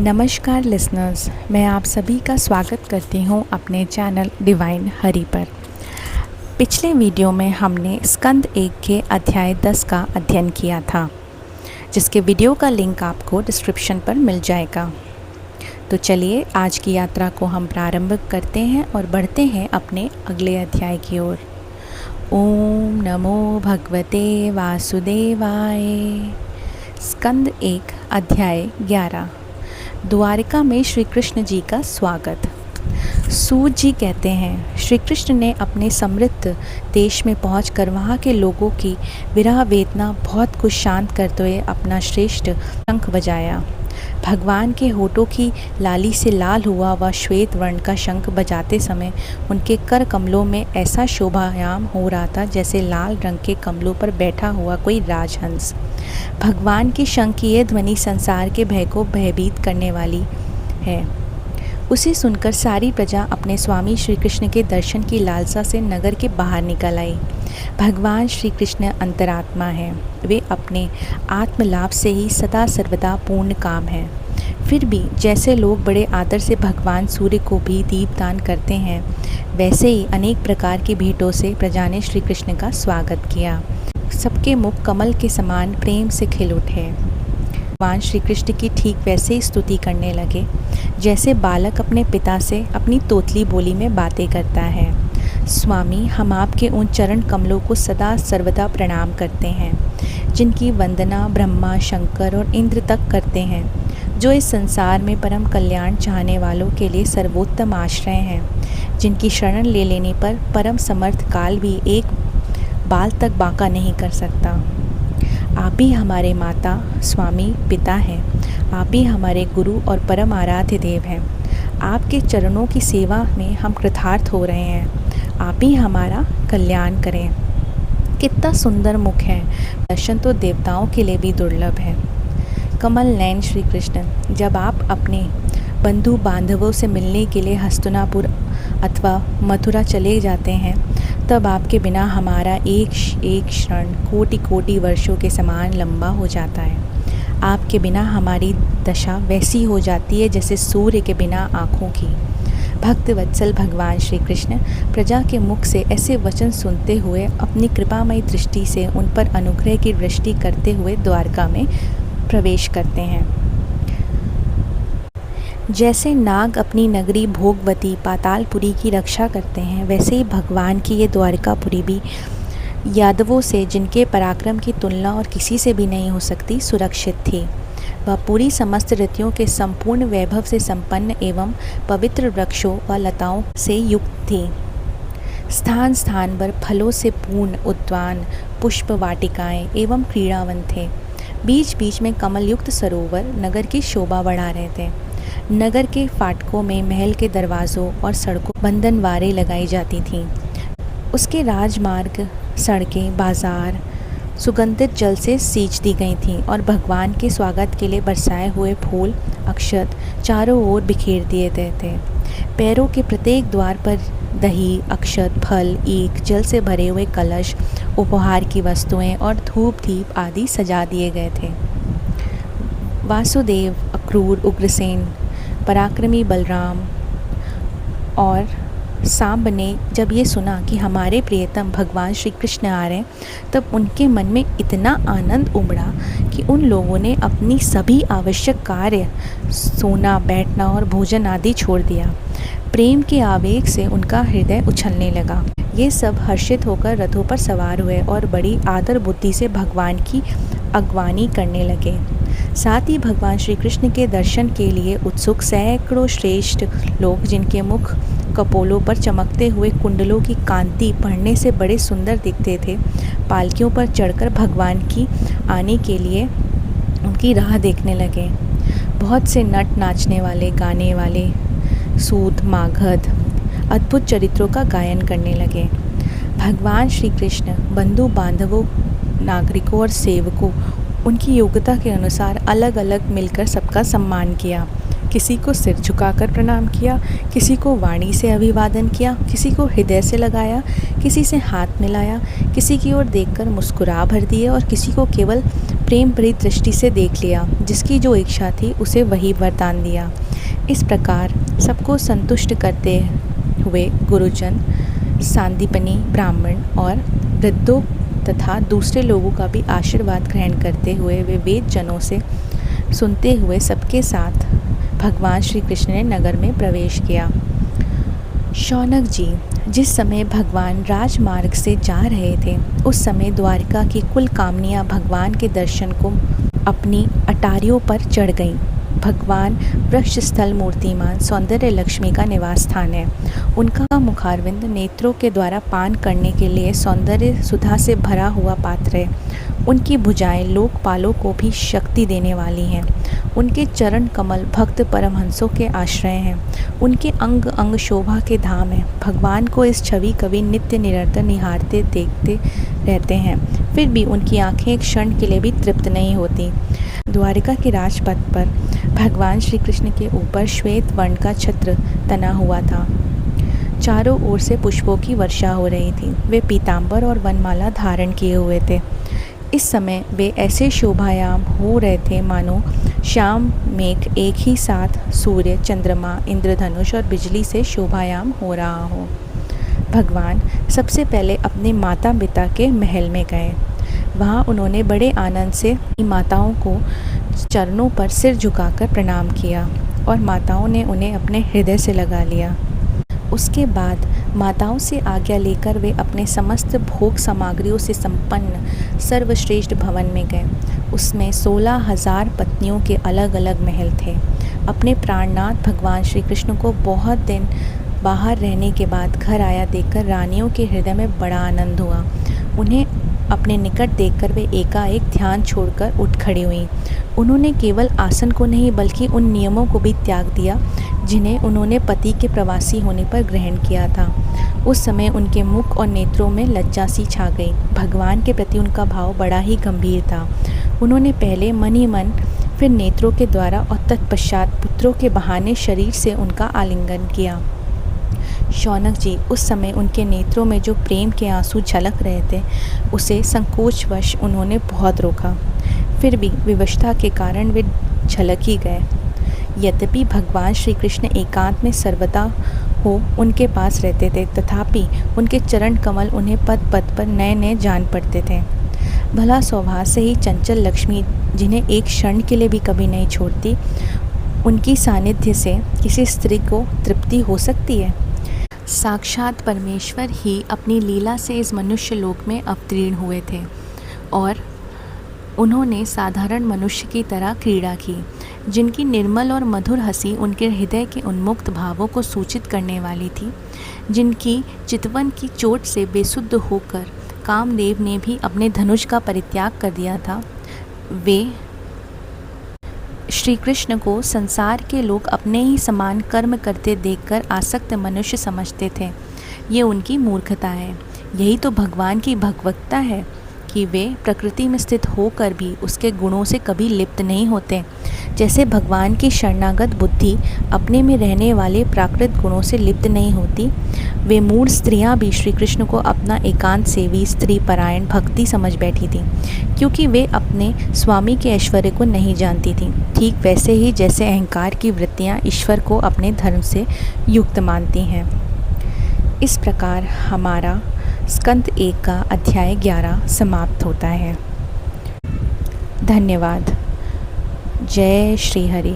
नमस्कार लिसनर्स, मैं आप सभी का स्वागत करती हूँ अपने चैनल डिवाइन हरि पर। पिछले वीडियो में हमने स्कंद 1 के अध्याय 10 का अध्ययन किया था, जिसके वीडियो का लिंक आपको डिस्क्रिप्शन पर मिल जाएगा। तो चलिए आज की यात्रा को हम प्रारंभ करते हैं और बढ़ते हैं अपने अगले अध्याय की ओर। ओम नमो भगवते वासुदेवाय। स्कंद 1 अध्याय 11। द्वारिका में श्री कृष्ण जी का स्वागत। सूत जी कहते हैं, श्री कृष्ण ने अपने समृद्ध देश में पहुंचकर वहां के लोगों की विरह वेदना बहुत कुछ शांत करते हुए अपना श्रेष्ठ शंख बजाया। भगवान के होठों की लाली से लाल हुआ वह श्वेत वर्ण का शंख बजाते समय उनके कर कमलों में ऐसा शोभायाम हो रहा था जैसे लाल रंग के कमलों पर बैठा हुआ कोई राजहंस। भगवान की शंख की यह ध्वनि संसार के भय को भयभीत करने वाली है। उसे सुनकर सारी प्रजा अपने स्वामी श्री कृष्ण के दर्शन की लालसा से नगर के बाहर निकल आई। भगवान श्री कृष्ण अंतरात्मा हैं, वे अपने आत्मलाभ से ही सदा सर्वदा पूर्ण काम हैं। फिर भी जैसे लोग बड़े आदर से भगवान सूर्य को भी दीपदान करते हैं, वैसे ही अनेक प्रकार की भेंटों से प्रजा ने श्री कृष्ण का स्वागत किया। सबके मुख कमल के समान प्रेम से खिल उठे। भगवान श्री कृष्ण की ठीक वैसे ही स्तुति करने लगे जैसे बालक अपने पिता से अपनी तोतली बोली में बातें करता है। स्वामी, हम आपके उन चरण कमलों को सदा सर्वदा प्रणाम करते हैं, जिनकी वंदना ब्रह्मा, शंकर और इंद्र तक करते हैं, जो इस संसार में परम कल्याण चाहने वालों के लिए सर्वोत्तम आश्रय हैं, जिनकी शरण ले लेने पर परम समर्थ काल भी एक बाल तक बांका नहीं कर सकता। आप ही हमारे माता, स्वामी, पिता हैं। आप ही हमारे गुरु और परम आराध्य देव हैं। आपके चरणों की सेवा में हम कृतार्थ हो रहे हैं। आप ही हमारा कल्याण करें। कितना सुंदर मुख है, दर्शन तो देवताओं के लिए भी दुर्लभ है। कमल नयन श्री कृष्ण, जब आप अपने बंधु बांधवों से मिलने के लिए हस्तिनापुर अथवा मथुरा चले जाते हैं, तब आपके बिना हमारा एक एक क्षण कोटि कोटि वर्षों के समान लंबा हो जाता है। आपके बिना हमारी दशा वैसी हो जाती है जैसे सूर्य के बिना आँखों की। भक्त वत्सल भगवान श्री कृष्ण प्रजा के मुख से ऐसे वचन सुनते हुए अपनी कृपामयी दृष्टि से उन पर अनुग्रह की वृष्टि करते हुए द्वारका में प्रवेश करते हैं। जैसे नाग अपनी नगरी भोगवती पातालपुरी की रक्षा करते हैं, वैसे ही भगवान की ये द्वारकापुरी भी यादवों से, जिनके पराक्रम की तुलना और किसी से भी नहीं हो सकती, सुरक्षित थी। वह पूरी समस्त ऋतुओं के संपूर्ण वैभव से संपन्न एवं पवित्र वृक्षों व लताओं से युक्त थी। स्थान स्थान पर फलों से पूर्ण उद्यान, पुष्प वाटिकाएँ एवं क्रीड़ावन थे। बीच बीच में कमल युक्त सरोवर नगर की शोभा बढ़ा रहे थे। नगर के फाटकों में महल के दरवाज़ों और सड़कों बंधनवारें लगाई जाती थीं। उसके राजमार्ग, सड़कें, बाजार सुगंधित जल से सींच दी गई थीं और भगवान के स्वागत के लिए बरसाए हुए फूल, अक्षत चारों ओर बिखेर दिए गए थे। पैरों के प्रत्येक द्वार पर दही, अक्षत, फल, ईख, जल से भरे हुए कलश, उपहार की वस्तुएं और धूप दीप आदि सजा दिए गए थे। वासुदेव, अक्रूर, उग्रसेन, पराक्रमी बलराम और सांब ने जब ये सुना कि हमारे प्रियतम भगवान श्री कृष्ण आ रहे हैं, तब उनके मन में इतना आनंद उमड़ा कि उन लोगों ने अपनी सभी आवश्यक कार्य, सोना, बैठना और भोजन आदि छोड़ दिया। प्रेम के आवेग से उनका हृदय उछलने लगा। ये सब हर्षित होकर रथों पर सवार हुए और बड़ी आदर बुद्धि से भगवान की अगवानी करने लगे। साथ ही भगवान श्री कृष्ण के दर्शन के लिए उत्सुक सैकड़ों श्रेष्ठ लोग, जिनके मुख कपोलों पर चमकते हुए कुंडलों की कांति पढ़ने से बड़े सुंदर दिखते थे, पालकियों पर चढ़कर भगवान की आने के लिए उनकी राह देखने लगे। बहुत से नट नाचने वाले, गाने वाले, सूत, मागध अद्भुत चरित्रों का गायन करने लगे। भगवान श्री कृष्ण बंधु बांधवों, नागरिकों और सेवकों उनकी योग्यता के अनुसार अलग अलग मिलकर सबका सम्मान किया। किसी को सिर झुकाकर प्रणाम किया, किसी को वाणी से अभिवादन किया, किसी को हृदय से लगाया, किसी से हाथ मिलाया, किसी की ओर देखकर मुस्कुरा भर दिए और किसी को केवल प्रेम भरी दृष्टि से देख लिया। जिसकी जो इच्छा थी उसे वही वरदान दिया। इस प्रकार सबको संतुष्ट करते हुए गुरुजन, सांदीपनी ब्राह्मण और वृद्धों तथा दूसरे लोगों का भी आशीर्वाद ग्रहण करते हुए वे वेद जनों से सुनते हुए सबके साथ भगवान श्री कृष्ण ने नगर में प्रवेश किया। शौनक जी, जिस समय भगवान राजमार्ग से जा रहे थे उस समय द्वारिका की कुल कामनियाँ भगवान के दर्शन को अपनी अटारियों पर चढ़ गईं। भगवान वृक्ष स्थल मूर्तिमान सौंदर्य लक्ष्मी का निवास स्थान है। उनका मुखारविंद नेत्रों के द्वारा पान करने के लिए सौंदर्य सुधा से भरा हुआ पात्र है। उनकी भुजाएं लोकपालों को भी शक्ति देने वाली हैं। उनके चरण कमल भक्त परमहंसों के आश्रय हैं। उनके अंग अंग शोभा के धाम हैं। भगवान को इस छवि कवि नित्य निरंतर निहारते देखते रहते हैं, फिर भी उनकी आंखें एक क्षण के लिए भी तृप्त नहीं होती। द्वारिका के राजपथ पर भगवान श्री कृष्ण के ऊपर श्वेत वर्ण का छत्र तना हुआ था। चारों ओर से पुष्पों की वर्षा हो रही थी। वे पीतांबर और वनमाला धारण किए हुए थे। इस समय वे ऐसे शोभायाम हो रहे थे मानो श्याम मेघ एक ही साथ सूर्य, चंद्रमा, इंद्रधनुष और बिजली से शोभायाम हो रहा हो। भगवान सबसे पहले अपने माता पिता के महल में गए। वहाँ उन्होंने बड़े आनंद से माताओं को चरणों पर सिर झुकाकर प्रणाम किया और माताओं ने उन्हें अपने हृदय से लगा लिया। उसके बाद माताओं से आज्ञा लेकर वे अपने समस्त भोग सामग्रियों से संपन्न सर्वश्रेष्ठ भवन में गए। उसमें 16,000 पत्नियों के अलग अलग महल थे। अपने प्राणनाथ भगवान श्री कृष्ण को बहुत दिन बाहर रहने के बाद घर आया देखकर रानियों के हृदय में बड़ा आनंद हुआ। उन्हें अपने निकट देखकर वे एकाएक ध्यान छोड़कर उठ खड़ी हुईं। उन्होंने केवल आसन को नहीं बल्कि उन नियमों को भी त्याग दिया जिन्हें उन्होंने पति के प्रवासी होने पर ग्रहण किया था। उस समय उनके मुख और नेत्रों में लज्जा सी छा गई। भगवान के प्रति उनका भाव बड़ा ही गंभीर था। उन्होंने पहले मन ही मन, फिर नेत्रों के द्वारा और तत्पश्चात पुत्रों के बहाने शरीर से उनका आलिंगन किया। शौनक जी, उस समय उनके नेत्रों में जो प्रेम के आंसू झलक रहे थे उसे संकोचवश उन्होंने बहुत रोका। फिर भी विवशता के कारण वे झलक ही गए। यद्यपि भगवान श्री कृष्ण एकांत में सर्वदा हो उनके पास रहते थे, तथापि उनके चरण कमल उन्हें पद पद पर नए नए जान पड़ते थे। भला स्वभाव से ही चंचल लक्ष्मी, जिन्हें एक क्षण के लिए भी कभी नहीं छोड़ती, उनकी सानिध्य से किसी स्त्री को तृप्ति हो सकती है? साक्षात परमेश्वर ही अपनी लीला से इस मनुष्य लोक में अवतीर्ण हुए थे और उन्होंने साधारण मनुष्य की तरह क्रीड़ा की, जिनकी निर्मल और मधुर हंसी उनके हृदय के उन्मुक्त भावों को सूचित करने वाली थी, जिनकी चितवन की चोट से बेसुध होकर कामदेव ने भी अपने धनुष का परित्याग कर दिया था। वे श्री कृष्ण को संसार के लोग अपने ही समान कर्म करते देखकर आसक्त मनुष्य समझते थे। ये उनकी मूर्खता है। यही तो भगवान की भगवत्ता है कि वे प्रकृति में स्थित होकर भी उसके गुणों से कभी लिप्त नहीं होते। जैसे भगवान की शरणागत बुद्धि अपने में रहने वाले प्राकृत गुणों से लिप्त नहीं होती, वे मूढ़ स्त्रियां भी श्री कृष्ण को अपना एकांत सेवी, स्त्री परायण भक्ति समझ बैठी थीं, क्योंकि वे अपने स्वामी के ऐश्वर्य को नहीं जानती थीं। ठीक वैसे ही जैसे अहंकार की वृत्तियां ईश्वर को अपने धर्म से युक्त मानती हैं। इस प्रकार हमारा स्कंद 1 का अध्याय 11 समाप्त होता है। धन्यवाद। जय श्री हरि।